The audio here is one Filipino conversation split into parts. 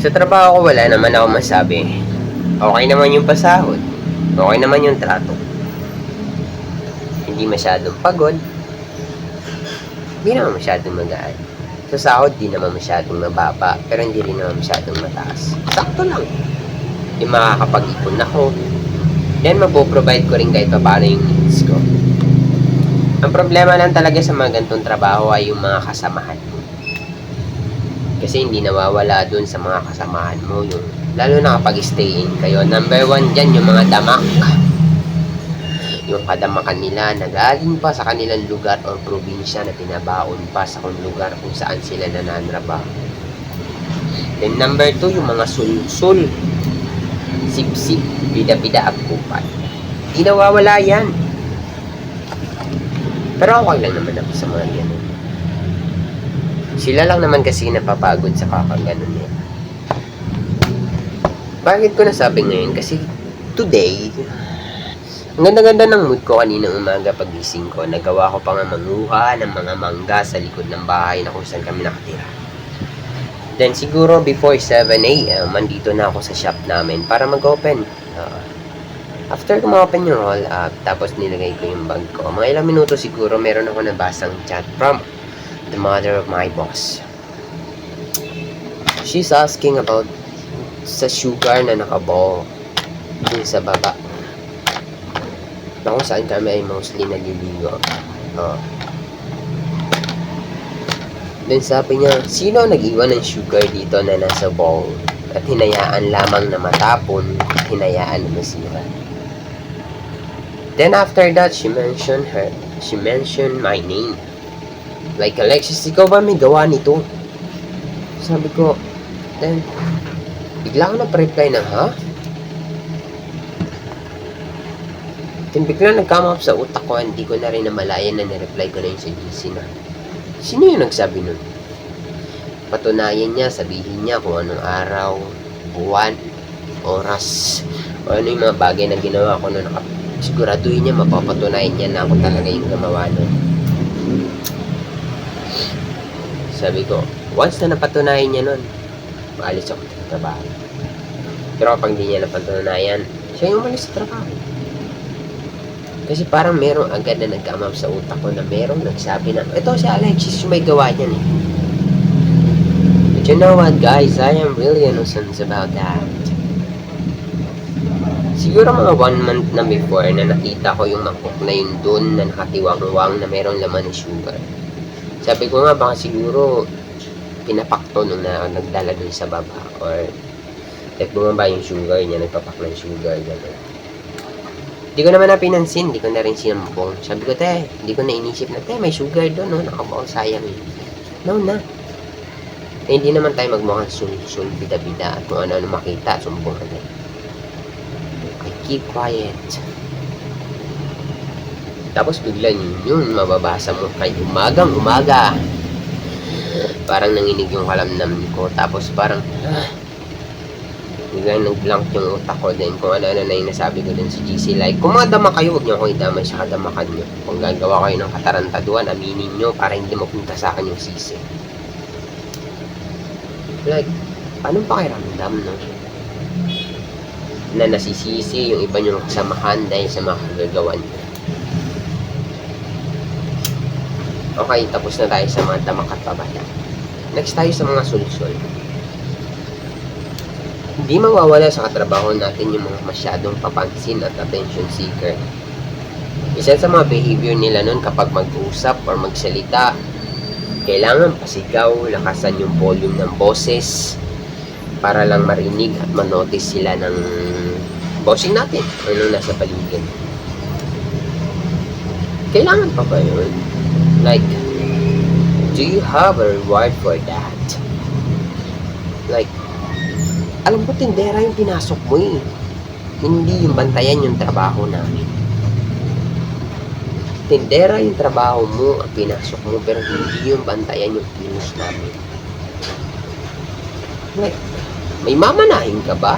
Sa trabaho ko wala naman ako masabi. Okay naman yung pasahod. Okay naman yung trato. Hindi masyadong pagod. Hindi naman masyadong magaan. Sa sahod, di naman masyadong mababa. Pero hindi rin naman masyadong mataas. Sakto lang. Yung makakapag-ipon ako. Then, mapoprovide ko rin kahit pa paano yung needs ko. Ang problema lang talaga sa mga ganitong trabaho ay yung mga kasamahan mo. Kasi hindi nawawala dun sa mga kasamahan mo yung, lalo na kapag stay in kayo. Number 1 dyan, yung mga damak. Yung kadamakan nila na galing pa sa kanilang lugar o probinsya na tinabaon pa sa kung lugar kung saan sila nananrabaho. Then number 2, yung mga sul-sul, sip-sip, bida-bida at kupal. Hindi nawawala yan. Pero okay lang naman ako sa mga ganun. Sila lang naman kasi napapagod sa kakaganon nila. Bakit ko nasabi ngayon? Kasi today, ang ganda-ganda ng mood ko kaninang umaga pagising ko. Nagawa ko pa nga manguha ng mga mangga sa likod ng bahay na kung saan kami nakatira. Then siguro before 7 a.m. andito na ako sa shop namin para mag-open. After ko ma-open yung roll up, tapos nilagay ko yung bag ko. Mga ilang minuto siguro meron ako nabasang chat from the mother of my boss. She's asking about sa sugar na nakaball dun sa baba na kung saan kami ay mostly naliligo. Then sabi niya, sino nag-iwan ng sugar dito na nasa bowl at hinayaan lamang na matapon at hinayaan na masira? Then after that, she mentioned my name. Like, Alexis, ikaw ba may gawa nito? Sabi ko, then, bigla ko na-reply ng, ha? Then, bigla nag-come up sa utak ko, hindi ko na rin namalayan na nireply ko na yung sa GC na. Sino yung nagsabi nun? Patunayan niya, sabihin niya kung anong araw, buwan, oras, o ano yung mga bagay na ginawa ko noon. Siguraduhin niya, mapapatunayan niya na ako talaga yung gumawa nun. Sabi ko, once na napatunayan niya nun, maalis ako sa trabaho. Pero kapag hindi niya napatunayan, siya yung umalis sa trabaho. Kasi parang merong agad na nag-come up sa utak ko na merong nagsabi na, ito si Alexis yung may gawa niyan eh. But you know what guys, I am really innocent about that. Siguro mga 1 month na before na nakita ko yung mangkok na yun dun na nakatiwang-wang na merong laman ng sugar. Sabi ko nga baka siguro pinapakto nung na nagdala dun sa baba or like bumaba yung sugar niya, nagpapak ng sugar gano'n. Hindi ko naman na pinansin, hindi ko na rin sinampong. Sabi ko, hindi ko na inisip na, may sugar doon, no? Nakabaw, sayang yun. No na. Hindi naman tayo magmukhang sul-sul, bida-bida at kung ano-ano makita, sumbong agad. I keep quiet. Tapos bigla yun, mababasa mo kay umagang-umaga. Parang nanginig yung kalamnam ko. Tapos parang, biglang nag-blank yung utak ko din kung ano-ano na yung nasabi ko din sa GC. Like, kung madama kayo, huwag nyo akong idamay sa kadamakan nyo. Kung gagawa kayo ng katarantaduan, aminin nyo para hindi mapunta sa akin yung sisi. Like, anong pakiramdam, no? Na nasisisi yung iba nyo kasamahan dahil sa mga kagagawa nyo. Okay, tapos na tayo sa mga damak at pabaya. Next tayo sa mga sulsol. Hindi mawawala sa katrabaho natin yung mga masyadong papansin at attention seeker. Isa sa mga behavior nila nun kapag mag-usap or magsalita, kailangan pasigaw, lakasan yung volume ng boses para lang marinig at manotice sila ng bossing natin o nung nasa paligid. Kailangan pa ba yun? Like, do you have a reward for that? Like, alam ko tindera yung pinasok mo eh. Hindi yung bantayan yung trabaho namin. Tindera yung trabaho mo ang pinasok mo pero hindi yung bantayan yung pinos namin. Like, may mamanahin ka ba?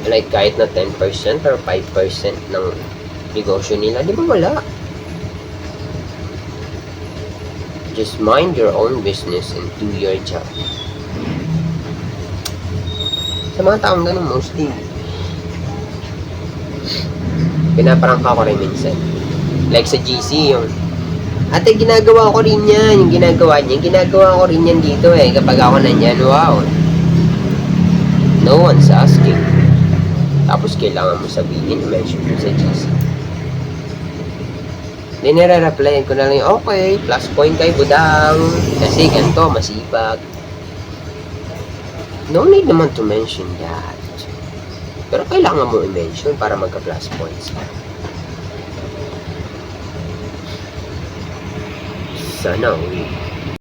Like kahit na 10% or 5% ng negosyo nila, di ba wala? Just mind your own business and do your job. Sa mga taong ganun, mostly, pinaparangka ko rin minsan. Like sa GC, yung, ate, ginagawa ko rin yan. Yung ginagawa niya, ginagawa ko rin yan dito eh. Kapag ako nandyan, wow. No one's asking. Tapos kailangan mo sabihin, mention mo sa GC. Then nire-reply ko na lang, okay, plus point kay Budang. Kasi ganito, masipag. No need naman to mention that. Pero kailangan mo i-mention para magka-plus points. Sana all.